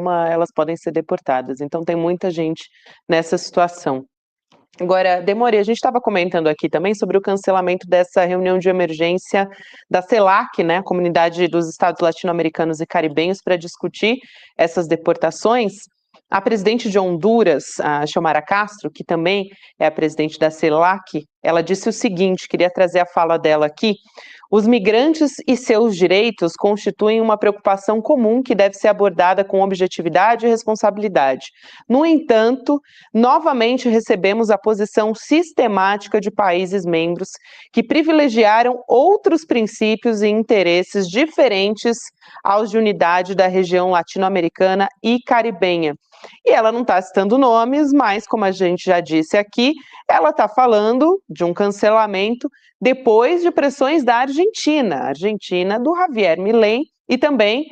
forma elas podem ser deportadas. Então tem muita gente nessa situação. Agora, Demori, a gente estava comentando aqui também sobre o cancelamento dessa reunião de emergência da CELAC, né, Comunidade dos Estados Latino-Americanos e Caribenhos, para discutir essas deportações. A presidente de Honduras, a Xiomara Castro, que também é a presidente da CELAC, ela disse o seguinte, queria trazer a fala dela aqui: os migrantes e seus direitos constituem uma preocupação comum que deve ser abordada com objetividade e responsabilidade. No entanto, novamente recebemos a posição sistemática de países membros que privilegiaram outros princípios e interesses diferentes aos de unidade da região latino-americana e caribenha. E ela não está citando nomes, mas, como a gente já disse aqui, ela está falando de um cancelamento depois de pressões da Argentina do Javier Milei e também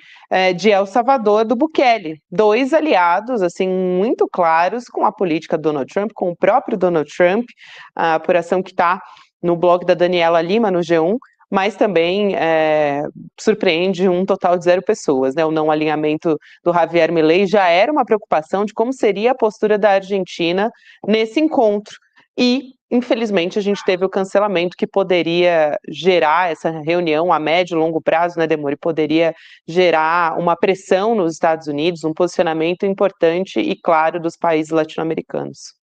de El Salvador, do Bukele. Dois aliados, assim, muito claros com a política do Donald Trump, com o próprio Donald Trump, a apuração que está no blog da Daniela Lima, no G1, mas também surpreende um total de 0 pessoas, né? O não alinhamento do Javier Milei já era uma preocupação de como seria a postura da Argentina nesse encontro. E, infelizmente, a gente teve o cancelamento que poderia gerar essa reunião a médio e longo prazo, né, Demori? Poderia gerar uma pressão nos Estados Unidos, um posicionamento importante e claro dos países latino-americanos.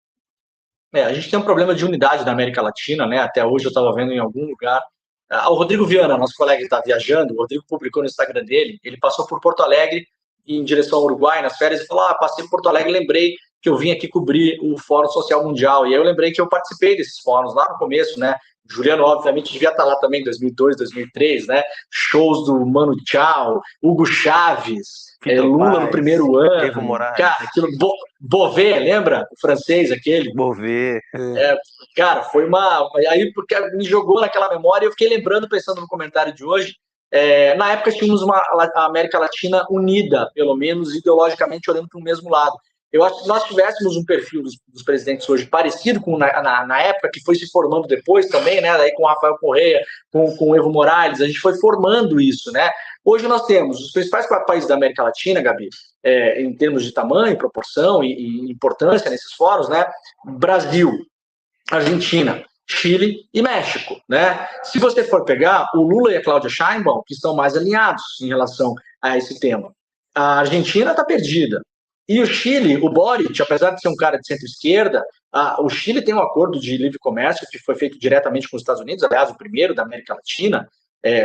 A gente tem um problema de unidade na América Latina, né? Até hoje eu estava vendo em algum lugar. O Rodrigo Viana, nosso colega que está viajando, o Rodrigo publicou no Instagram dele, ele passou por Porto Alegre em direção ao Uruguai nas férias e falou: passei por Porto Alegre, lembrei que eu vim aqui cobrir o Fórum Social Mundial. E aí eu lembrei que eu participei desses fóruns lá no começo, né? Juliano, obviamente, devia estar lá também em 2002, 2003, né? Shows do Mano Chao, Hugo Chaves, Lula Paz, no primeiro ano. Evo Morales. Cara, aquilo, Bové, lembra? O francês, aquele. Bové. Cara, foi uma... Aí, porque me jogou naquela memória e eu fiquei lembrando, pensando no comentário de hoje. Na época, tínhamos a América Latina unida, pelo menos ideologicamente, olhando para o mesmo lado. Eu acho que se nós tivéssemos um perfil dos presidentes hoje parecido com na época, que foi se formando depois também, né? Daí com o Rafael Correa, com o Evo Morales, a gente foi formando isso, né? Hoje nós temos os principais países da América Latina, Gabi, em termos de tamanho, proporção e importância nesses fóruns, né? Brasil, Argentina, Chile e México, né? Se você for pegar, o Lula e a Cláudia Sheinbaum, que estão mais alinhados em relação a esse tema. A Argentina está perdida. E o Chile, o Boric, apesar de ser um cara de centro-esquerda, o Chile tem um acordo de livre comércio que foi feito diretamente com os Estados Unidos, aliás, o primeiro da América Latina,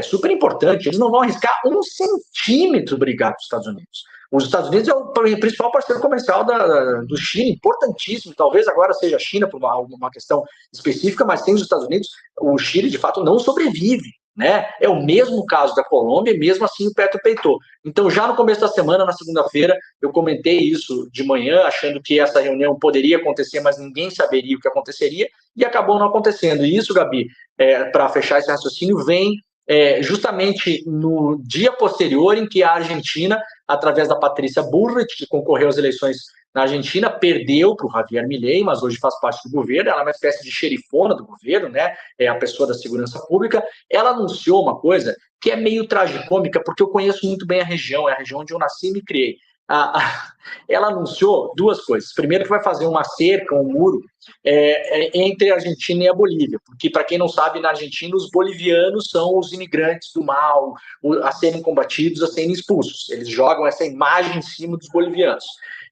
super importante. Eles não vão arriscar 1 centímetro brigar com os Estados Unidos. Os Estados Unidos é o principal parceiro comercial do Chile, importantíssimo. Talvez agora seja a China por uma questão específica, mas sem os Estados Unidos, o Chile, de fato, não sobrevive. Né? É o mesmo caso da Colômbia e mesmo assim o Petro peitou. Então já no começo da semana, na segunda-feira, eu comentei isso de manhã, achando que essa reunião poderia acontecer, mas ninguém saberia o que aconteceria, e acabou não acontecendo. E isso, Gabi, para fechar esse raciocínio, vem justamente no dia posterior em que a Argentina, através da Patrícia Bullrich, que concorreu às eleições na Argentina, perdeu para o Javier Milei, mas hoje faz parte do governo. Ela é uma espécie de xerifona do governo, né? É a pessoa da segurança pública. Ela anunciou uma coisa que é meio tragicômica, porque eu conheço muito bem a região, é a região onde eu nasci e me criei. Ela anunciou 2 coisas. Primeiro, que vai fazer uma cerca, um muro, entre a Argentina e a Bolívia, porque, para quem não sabe, na Argentina, os bolivianos são os imigrantes do mal, a serem combatidos, a serem expulsos. Eles jogam essa imagem em cima dos bolivianos.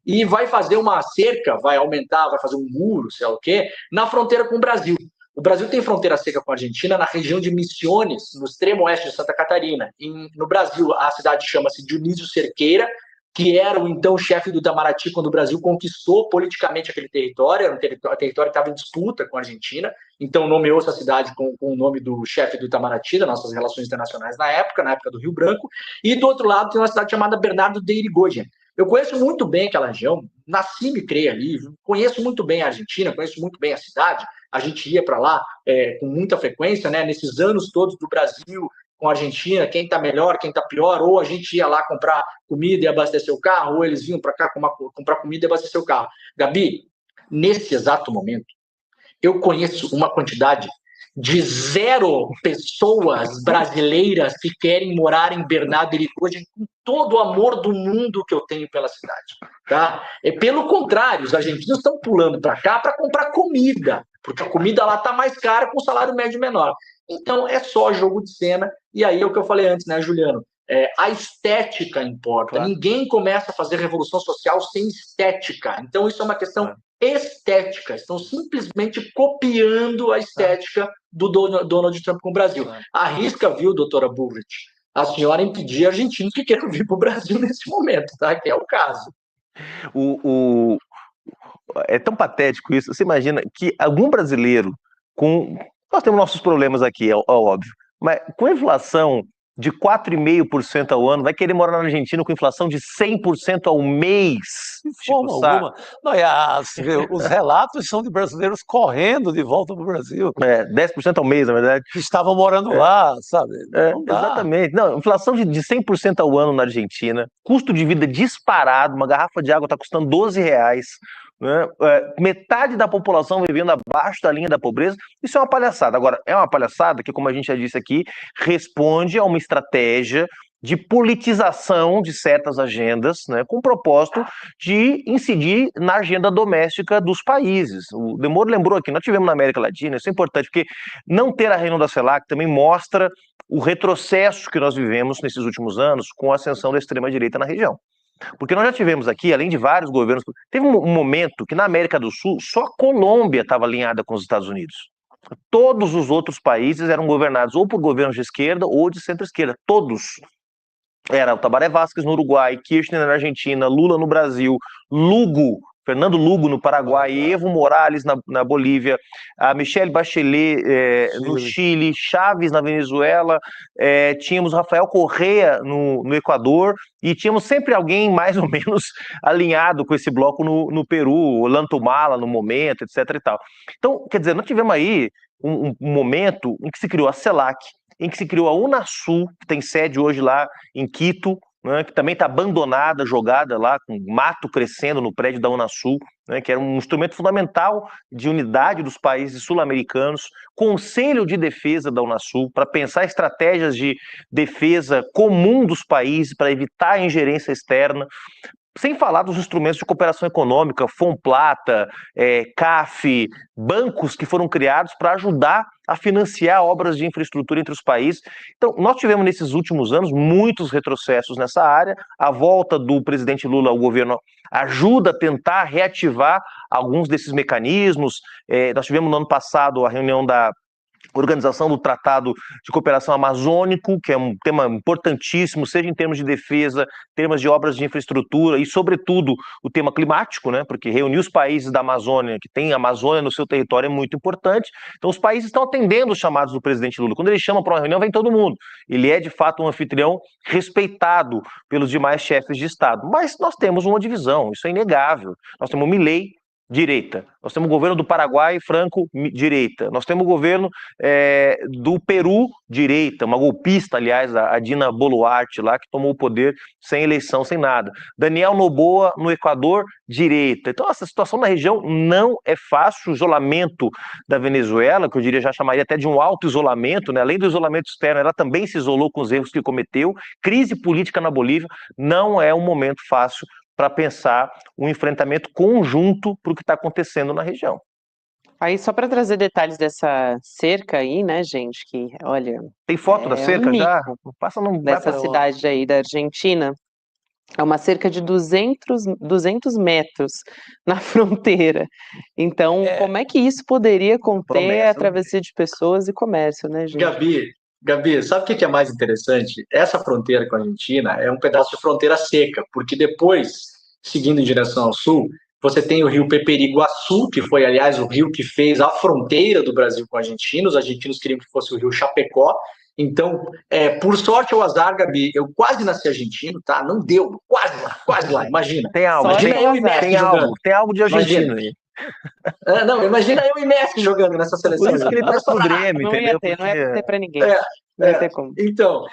E vai fazer uma cerca, vai aumentar, vai fazer um muro, sei lá o quê, na fronteira com o Brasil. O Brasil tem fronteira seca com a Argentina na região de Misiones, no extremo oeste de Santa Catarina. No Brasil, a cidade chama-se Dionísio Cerqueira, que era o então chefe do Itamaraty quando o Brasil conquistou politicamente aquele território, era um território que estava em disputa com a Argentina, então nomeou essa cidade com o nome do chefe do Itamaraty, das nossas relações internacionais na época do Rio Branco, e do outro lado tem uma cidade chamada Bernardo de Irigoyen. Eu conheço muito bem aquela região, nasci e me criei ali, conheço muito bem a Argentina, conheço muito bem a cidade, a gente ia para lá com muita frequência, né, nesses anos todos do Brasil com a Argentina, quem está melhor, quem está pior, ou a gente ia lá comprar comida e abastecer o carro, ou eles vinham para cá comprar comida e abastecer o carro. Gabi, nesse exato momento, eu conheço uma quantidade de 0 pessoas brasileiras que querem morar em Bernardo Hericourt com todo o amor do mundo que eu tenho pela cidade. Tá? Pelo contrário, os argentinos estão pulando para cá para comprar comida, porque a comida lá está mais cara com o salário médio menor. Então, é só jogo de cena. E aí é o que eu falei antes, né, Juliano? A estética importa. Claro. Ninguém começa a fazer revolução social sem estética. Então, isso é uma questão estética. Estão simplesmente copiando a estética do Donald Trump com o Brasil. Arrisca, viu, doutora Bullrich, a senhora impedir argentinos que queiram vir para o Brasil nesse momento, tá? Que é o caso. É tão patético isso. Você imagina que algum brasileiro com... Nós temos nossos problemas aqui, é óbvio. Mas com inflação de 4,5% ao ano, vai querer morar na Argentina com inflação de 100% ao mês? De forma alguma. Não, os relatos são de brasileiros correndo de volta para o Brasil. 10% ao mês, na verdade. Que estavam morando lá, sabe? Exatamente. Não, inflação de 100% ao ano na Argentina, custo de vida disparado, uma garrafa de água está custando R$12. Né? Metade da população vivendo abaixo da linha da pobreza, isso é uma palhaçada. Agora, é uma palhaçada que, como a gente já disse aqui, responde a uma estratégia de politização de certas agendas, né, com o propósito de incidir na agenda doméstica dos países. O Demoro lembrou aqui, nós tivemos na América Latina, isso é importante, porque não ter a reunião da CELAC também mostra o retrocesso que nós vivemos nesses últimos anos com a ascensão da extrema-direita na região. Porque nós já tivemos aqui, além de vários governos, teve um momento que na América do Sul só a Colômbia estava alinhada com os Estados Unidos. Todos os outros países eram governados ou por governos de esquerda ou de centro-esquerda, todos. Era o Tabaré Vázquez no Uruguai, Kirchner na Argentina, Lula no Brasil, Fernando Lugo no Paraguai, Evo Morales na Bolívia, a Michelle Bachelet no Chile, Chaves na Venezuela, tínhamos Rafael Correa no Equador e tínhamos sempre alguém mais ou menos alinhado com esse bloco no Peru, Ollanta no momento, etc. e tal. Então, quer dizer, nós tivemos aí um momento em que se criou a CELAC, em que se criou a Unasul, que tem sede hoje lá em Quito, né, que também está abandonada, jogada lá, com mato crescendo no prédio da Unasul, né, que era um instrumento fundamental de unidade dos países sul-americanos, Conselho de Defesa da Unasul, para pensar estratégias de defesa comum dos países, para evitar a ingerência externa, sem falar dos instrumentos de cooperação econômica, Fomplata, CAF, bancos que foram criados para ajudar a financiar obras de infraestrutura entre os países. Então, nós tivemos nesses últimos anos muitos retrocessos nessa área. A volta do presidente Lula ao governo ajuda a tentar reativar alguns desses mecanismos. Nós tivemos no ano passado a reunião da Organização do Tratado de Cooperação Amazônico, que é um tema importantíssimo, seja em termos de defesa, termos de obras de infraestrutura e, sobretudo, o tema climático, né? Porque reunir os países da Amazônia, que tem a Amazônia no seu território, é muito importante. Então, os países estão atendendo os chamados do presidente Lula. Quando ele chama para uma reunião, vem todo mundo. Ele é, de fato, um anfitrião respeitado pelos demais chefes de Estado. Mas nós temos uma divisão, isso é inegável. Nós temos o Milei, direita. Nós temos o governo do Paraguai, Franco, direita. Nós temos o governo do Peru, direita, uma golpista, aliás, a Dina Boluarte lá, que tomou o poder sem eleição, sem nada. Daniel Noboa, no Equador, direita. Então, essa situação na região não é fácil. O isolamento da Venezuela, que eu diria, já chamaria até de um auto-isolamento, né? Além do isolamento externo, ela também se isolou com os erros que cometeu. Crise política na Bolívia, não é um momento fácil para pensar um enfrentamento conjunto para o que está acontecendo na região. Aí, só para trazer detalhes dessa cerca aí, né, gente, que, olha... Tem foto da cerca já? Passa dessa cidade aí da Argentina. É uma cerca de 200 metros na fronteira. Então, como é que isso poderia conter a travessia de pessoas e comércio, né, gente? Gabi, sabe o que é mais interessante? Essa fronteira com a Argentina é um pedaço de fronteira seca, porque depois, seguindo em direção ao sul, você tem o rio Peperiguaçu, que foi, aliás, o rio que fez a fronteira do Brasil com a Argentina. Os argentinos queriam que fosse o rio Chapecó. Então, por sorte ou azar, Gabi, eu quase nasci argentino, tá? Não deu, quase lá, imagina. Tem algo, tem algo de argentino aí. Não, imagina eu e Messi jogando nessa seleção. Por isso que ele tá pro Grêmio, entendeu? Não ia ter pra ninguém. Não ia ter como. Então,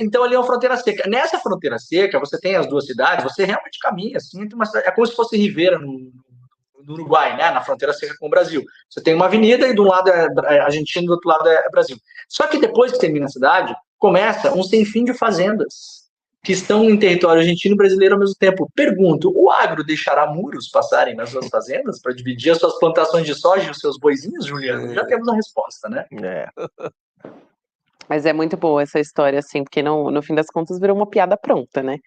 então ali é uma fronteira seca. Nessa fronteira seca, você tem as duas cidades, você realmente caminha assim, é como se fosse Rivera no no Uruguai, né, na fronteira seca com o Brasil. Você tem uma avenida e de um lado é Argentina e do outro lado é Brasil. Só que depois que termina a cidade, começa um sem fim de fazendas que estão em território argentino e brasileiro ao mesmo tempo. Pergunto, o agro deixará muros passarem nas suas fazendas para dividir as suas plantações de soja e os seus boizinhos, Juliano? Já temos a resposta, né? Mas é muito boa essa história, assim, porque no fim das contas virou uma piada pronta, né?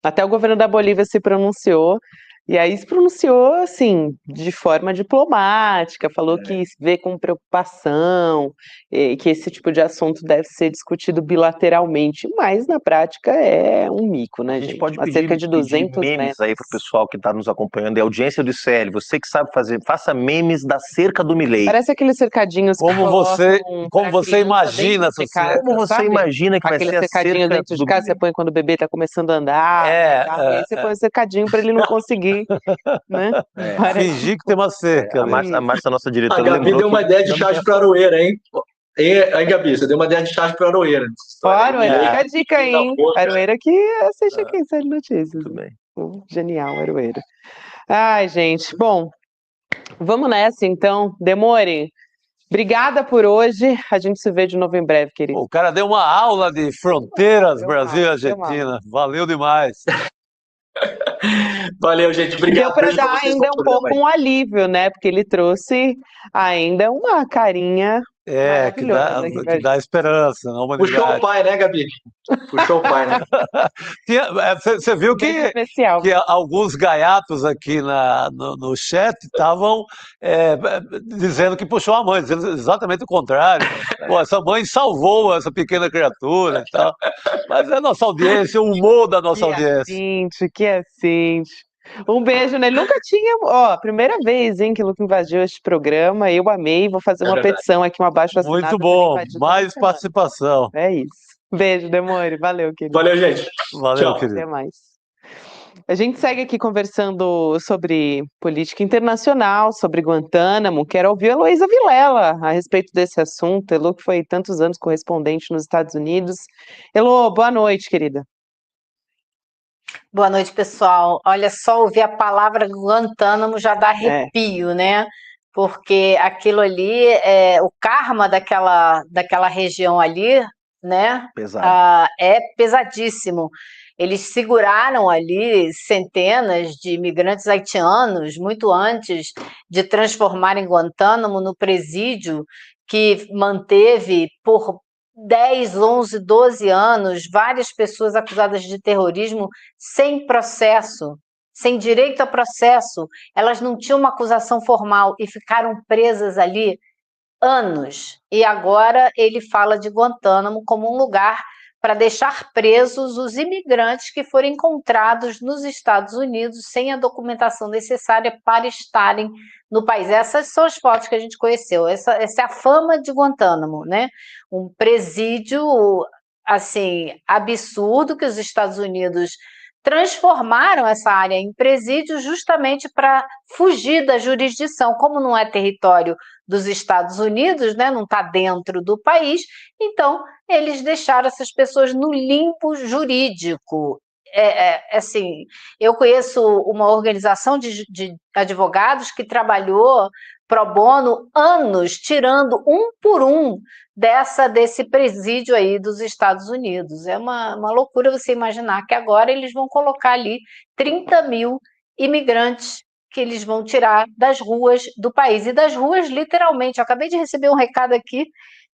Até o governo da Bolívia se pronunciou, e aí se pronunciou, assim, de forma diplomática, falou que vê com preocupação, que esse tipo de assunto deve ser discutido bilateralmente, mas na prática é um mico, né, A gente gente? pode A cerca de pedir 200 memes metros. aí pro pessoal que está nos acompanhando, é a audiência do ICL, você que sabe fazer, faça memes da cerca do Milei. Parece aqueles cercadinhos que Como você imagina, de casa, Como você sabe? imagina que vai Aqueles ser a cercadinhos cerca dentro de do casa, você Milei? põe quando o bebê tá começando a andar, e aí você põe o cercadinho para ele não conseguir, né? fingir que tem uma cerca A ali. Márcia, nossa A diretora, Gabi lembrou deu uma que ideia de charge para Aroeira, hein? Aí, Gabi, você deu uma ideia de charge para Aroeira. Ó, Aroeira, fica a dica aí, hein? Boca. Aroeira que assiste aqui em Série Notícias. Tudo bem. Genial, Aroeira. Ai, gente, bom, vamos nessa então. Demore. Obrigada por hoje. A gente se vê de novo em breve, querido. O cara deu uma aula de fronteiras Deu Brasil e uma aula, deu uma Argentina. Valeu demais. Valeu, gente. Obrigado. Deu para Beijo pra dar vocês ainda no um programa pouco aí. um alívio, né? Porque ele trouxe ainda uma carinha Que maravilhosa aqui pra dá gente. esperança na Puxou o humanidade. pai, né, Gabi? Puxou o pai, né? Você viu Um beijo que especial. alguns gaiatos aqui no chat estavam dizendo que puxou a mãe, dizendo exatamente o contrário. Pô, essa mãe salvou essa pequena criatura e tal. Mas é a nossa audiência, o humor da nossa audiência. Que assinte. Um beijo, né? Ele nunca tinha. Ó, primeira vez, hein, que o Luca invadiu este programa. Eu amei. Vou fazer uma verdade. petição aqui, um abaixo assinado. Muito pra ele bom, invadir toda mais semana. participação. É isso. Beijo, Demore. Valeu, querido. Valeu, gente. Valeu, Tchau. querido. Até mais. A gente segue aqui conversando sobre política internacional, sobre Guantánamo. Quero ouvir a Heloísa Vilela a respeito desse assunto. Elo, que foi tantos anos correspondente nos Estados Unidos. Elo, boa noite, querida. Boa noite, pessoal. Olha, só ouvir a palavra Guantánamo já dá arrepio, né? Porque aquilo ali, o karma daquela região ali, né? pesado. É pesadíssimo. Eles seguraram ali centenas de imigrantes haitianos muito antes de transformarem Guantánamo no presídio que manteve por 10, 11, 12 anos várias pessoas acusadas de terrorismo sem processo, sem direito a processo. Elas não tinham uma acusação formal e ficaram presas ali anos. E agora ele fala de Guantánamo como um lugar para deixar presos os imigrantes que forem encontrados nos Estados Unidos sem a documentação necessária para estarem no país. Essas são as fotos que a gente conheceu. Essa é a fama de Guantánamo, né? Um presídio, assim, absurdo, que os Estados Unidos transformaram essa área em presídio justamente para fugir da jurisdição. Como não é território dos Estados Unidos, né, não está dentro do país, então eles deixaram essas pessoas no limbo jurídico. Assim, eu conheço uma organização de advogados que trabalhou pro bono anos, tirando um por um desse presídio aí dos Estados Unidos. É uma loucura você imaginar que agora eles vão colocar ali 30 mil imigrantes que eles vão tirar das ruas do país. E das ruas, literalmente. Eu acabei de receber um recado aqui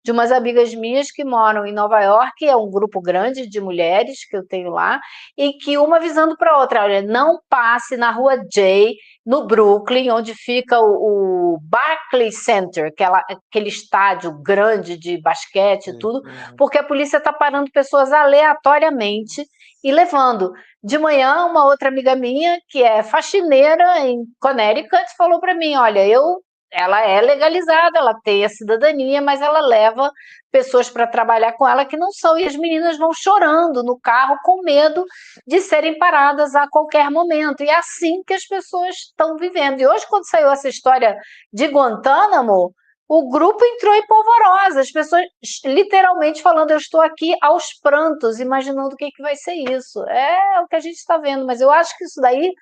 de umas amigas minhas que moram em Nova York, é um grupo grande de mulheres que eu tenho lá, e que uma avisando para a outra, olha, não passe na rua Jay, no Brooklyn, onde fica o Barclays Center, aquele estádio grande de basquete e tudo, porque a polícia está parando pessoas aleatoriamente e levando. De manhã, uma outra amiga minha, que é faxineira em Connecticut, falou para mim, olha, ela é legalizada, ela tem a cidadania, mas ela leva pessoas para trabalhar com ela que não são, e as meninas vão chorando no carro com medo de serem paradas a qualquer momento. E é assim que as pessoas estão vivendo. E hoje, quando saiu essa história de Guantánamo, o grupo entrou em polvorosa, as pessoas literalmente falando, eu estou aqui aos prantos, imaginando o que vai ser isso. É o que a gente está vendo, mas eu acho que isso daí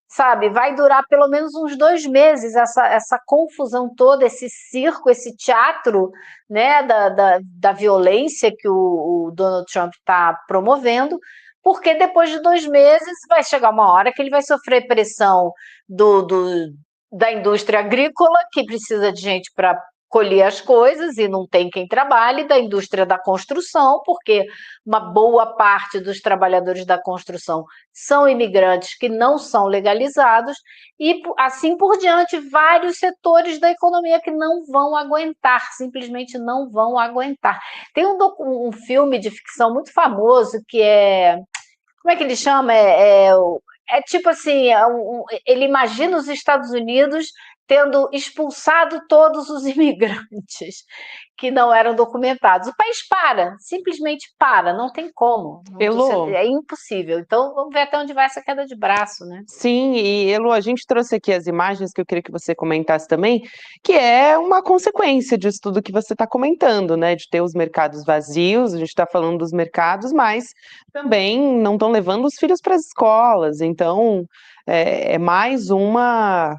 sabe? Vai durar pelo menos uns 2 meses essa confusão toda, esse circo, esse teatro, né, da violência que o Donald Trump está promovendo, porque depois de 2 meses vai chegar uma hora que ele vai sofrer pressão da indústria agrícola, que precisa de gente para colher as coisas e não tem quem trabalhe, da indústria da construção, porque uma boa parte dos trabalhadores da construção são imigrantes que não são legalizados, e assim por diante, vários setores da economia que não vão aguentar, simplesmente não vão aguentar. Tem um filme de ficção muito famoso que é... Como é que ele chama? É tipo assim, ele imagina os Estados Unidos tendo expulsado todos os imigrantes que não eram documentados. O país para, simplesmente para, não tem como. É impossível. Então, vamos ver até onde vai essa queda de braço, né? Sim, e Elo, a gente trouxe aqui as imagens que eu queria que você comentasse também, que é uma consequência disso tudo que você está comentando, né? De ter os mercados vazios, a gente está falando dos mercados, mas também não estão levando os filhos para as escolas, então é mais uma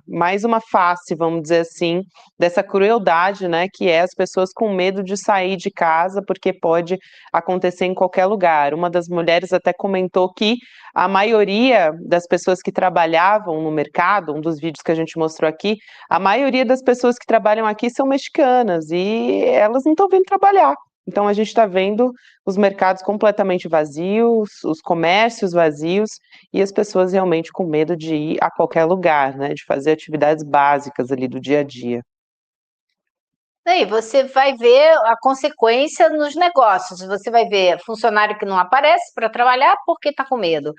face, vamos dizer assim, dessa crueldade, né? Que é as pessoas com medo de sair de casa, porque pode acontecer em qualquer lugar. Uma das mulheres até comentou que a maioria das pessoas que trabalhavam no mercado, um dos vídeos que a gente mostrou aqui, a maioria das pessoas que trabalham aqui são mexicanas e elas não estão vindo trabalhar. Então a gente está vendo os mercados completamente vazios, os comércios vazios e as pessoas realmente com medo de ir a qualquer lugar, né? De fazer atividades básicas ali do dia a dia. Aí você vai ver a consequência nos negócios. Você vai ver funcionário que não aparece para trabalhar porque está com medo.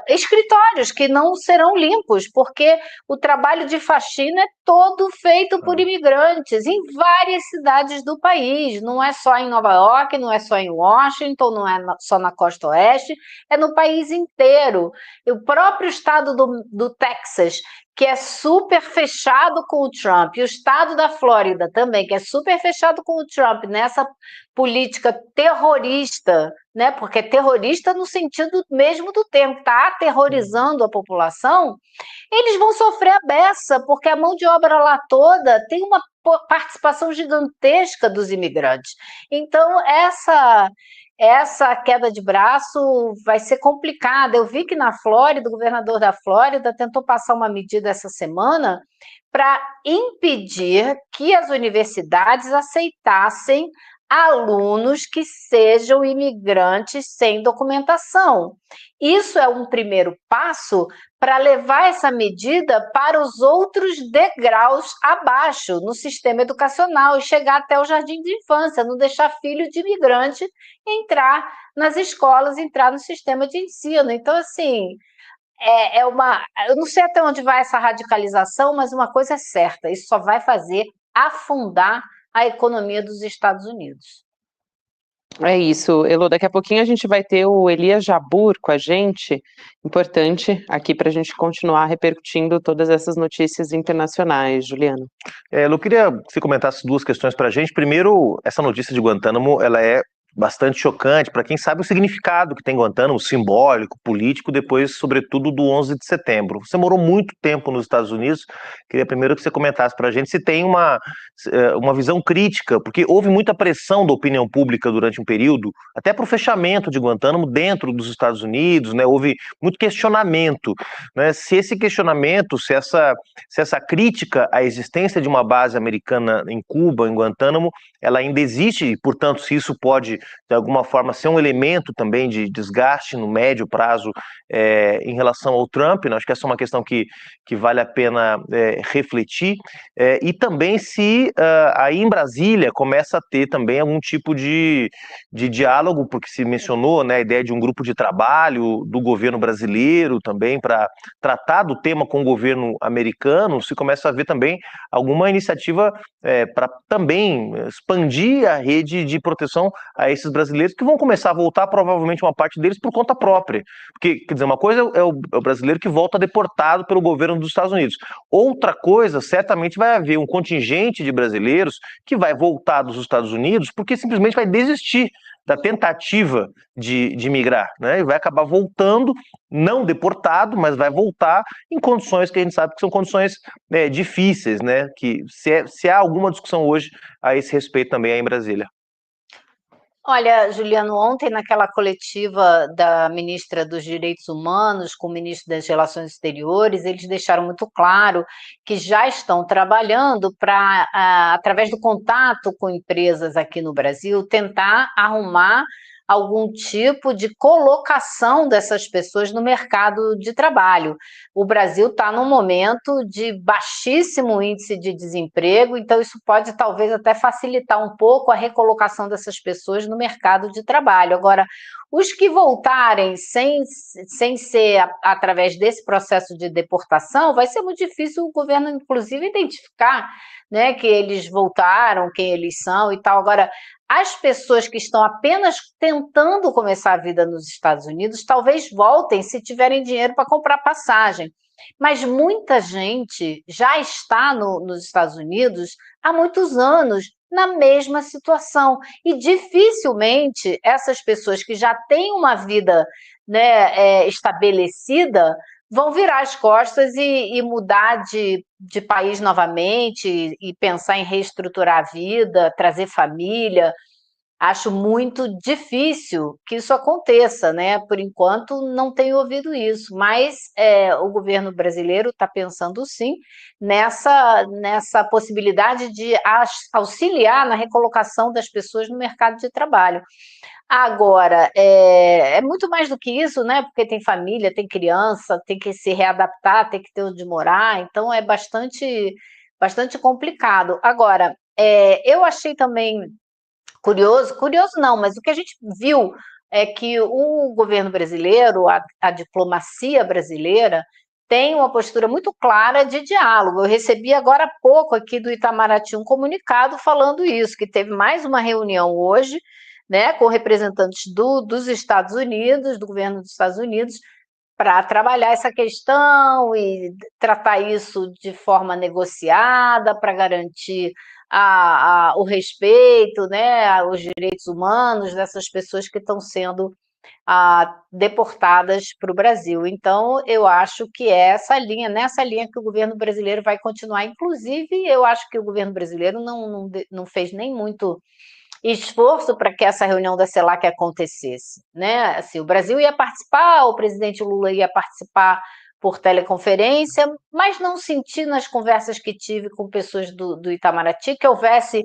Escritórios que não serão limpos, porque o trabalho de faxina é todo feito por imigrantes em várias cidades do país. Não é só em Nova York, não é só em Washington, não é só na costa oeste, é no país inteiro. E o próprio estado do Texas, que é super fechado com o Trump, e o estado da Flórida também, que é super fechado com o Trump nessa política terrorista, né? Porque é terrorista no sentido mesmo do termo, está aterrorizando a população, eles vão sofrer a beça, porque a mão de obra lá toda tem uma participação gigantesca dos imigrantes. Então, essa queda de braço vai ser complicada. Eu vi que na Flórida, o governador da Flórida tentou passar uma medida essa semana para impedir que as universidades aceitassem alunos que sejam imigrantes sem documentação. Isso é um primeiro passo para levar essa medida para os outros degraus abaixo no sistema educacional e chegar até o jardim de infância, não deixar filho de imigrante entrar nas escolas, entrar no sistema de ensino. Então, assim, eu não sei até onde vai essa radicalização, mas uma coisa é certa, isso só vai fazer afundar a economia dos Estados Unidos. É isso, Elo. Daqui a pouquinho a gente vai ter o Elias Jabbour com a gente, importante aqui para a gente continuar repercutindo todas essas notícias internacionais, Juliano. Eu queria que você comentasse 2 questões para a gente. Primeiro, essa notícia de Guantánamo, ela é bastante chocante para quem sabe o significado que tem Guantánamo, simbólico, político, depois, sobretudo, do 11 de setembro. Você morou muito tempo nos Estados Unidos, queria primeiro que você comentasse para a gente se tem uma visão crítica, porque houve muita pressão da opinião pública durante um período, até para o fechamento de Guantánamo dentro dos Estados Unidos, né? Houve muito questionamento, né? Se esse questionamento, se essa crítica à existência de uma base americana em Cuba, em Guantánamo, ela ainda existe e, portanto, se isso pode, de alguma forma, ser um elemento também de desgaste no médio prazo em relação ao Trump, né? Acho que essa é uma questão que vale a pena refletir, e também se aí em Brasília começa a ter também algum tipo de diálogo, porque se mencionou, né, a ideia de um grupo de trabalho do governo brasileiro também para tratar do tema com o governo americano, se começa a ver também alguma iniciativa para também expandir a rede de proteção a esses brasileiros que vão começar a voltar, provavelmente uma parte deles por conta própria, porque, quer dizer, uma coisa é o brasileiro que volta deportado pelo governo dos Estados Unidos, outra coisa, certamente vai haver um contingente de brasileiros que vai voltar dos Estados Unidos porque simplesmente vai desistir da tentativa de migrar, né? E vai acabar voltando, não deportado, mas vai voltar em condições que a gente sabe que são condições difíceis, né? Que se há alguma discussão hoje a esse respeito também aí em Brasília. Olha, Juliano, ontem naquela coletiva da ministra dos Direitos Humanos com o ministro das Relações Exteriores, eles deixaram muito claro que já estão trabalhando para, através do contato com empresas aqui no Brasil, tentar arrumar algum tipo de colocação dessas pessoas no mercado de trabalho. O Brasil está num momento de baixíssimo índice de desemprego, então isso pode talvez até facilitar um pouco a recolocação dessas pessoas no mercado de trabalho. Agora, os que voltarem sem ser através desse processo de deportação, vai ser muito difícil o governo, inclusive, identificar, né, que eles voltaram, quem eles são e tal. Agora, as pessoas que estão apenas tentando começar a vida nos Estados Unidos, talvez voltem se tiverem dinheiro para comprar passagem. Mas muita gente já está nos Estados Unidos há muitos anos na mesma situação. E dificilmente essas pessoas que já têm uma vida, né, estabelecida vão virar as costas e mudar de país novamente e pensar em reestruturar a vida, trazer família. Acho muito difícil que isso aconteça, né? Por enquanto, não tenho ouvido isso, mas o governo brasileiro está pensando sim nessa possibilidade de auxiliar na recolocação das pessoas no mercado de trabalho. Agora, é muito mais do que isso, né? Porque tem família, tem criança, tem que se readaptar, tem que ter onde morar, então é bastante complicado. Agora, eu achei também curioso não, mas o que a gente viu é que o governo brasileiro, a diplomacia brasileira, tem uma postura muito clara de diálogo. Eu recebi agora há pouco aqui do Itamaraty um comunicado falando isso, que teve mais uma reunião hoje, né, com representantes dos Estados Unidos, do governo dos Estados Unidos, para trabalhar essa questão e tratar isso de forma negociada, para garantir o respeito, né, os direitos humanos dessas pessoas que estão sendo deportadas para o Brasil. Então, eu acho que é nessa linha que o governo brasileiro vai continuar. Inclusive, eu acho que o governo brasileiro não fez nem muito esforço para que essa reunião da CELAC acontecesse, né? Assim, o Brasil ia participar, o presidente Lula ia participar por teleconferência, mas não senti nas conversas que tive com pessoas do Itamaraty que houvesse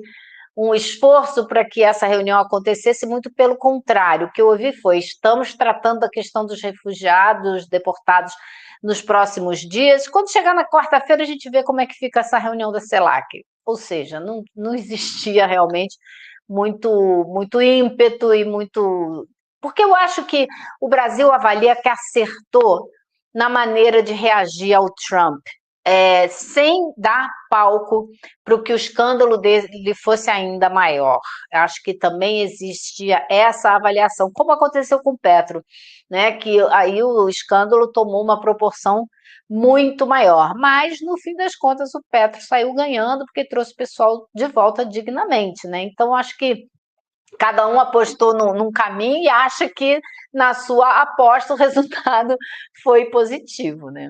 um esforço para que essa reunião acontecesse, muito pelo contrário. O que eu ouvi foi: estamos tratando da questão dos refugiados, deportados nos próximos dias. Quando chegar na quarta-feira, a gente vê como é que fica essa reunião da CELAC. Ou seja, não existia realmente muito ímpeto e muito... Porque eu acho que o Brasil avalia que acertou na maneira de reagir ao Trump, sem dar palco para que o escândalo dele fosse ainda maior. Acho que também existia essa avaliação, como aconteceu com o Petro, né? Que aí o escândalo tomou uma proporção muito maior, mas no fim das contas o Petro saiu ganhando porque trouxe o pessoal de volta dignamente, né? Então acho que cada um apostou num caminho e acha que na sua aposta o resultado foi positivo, né?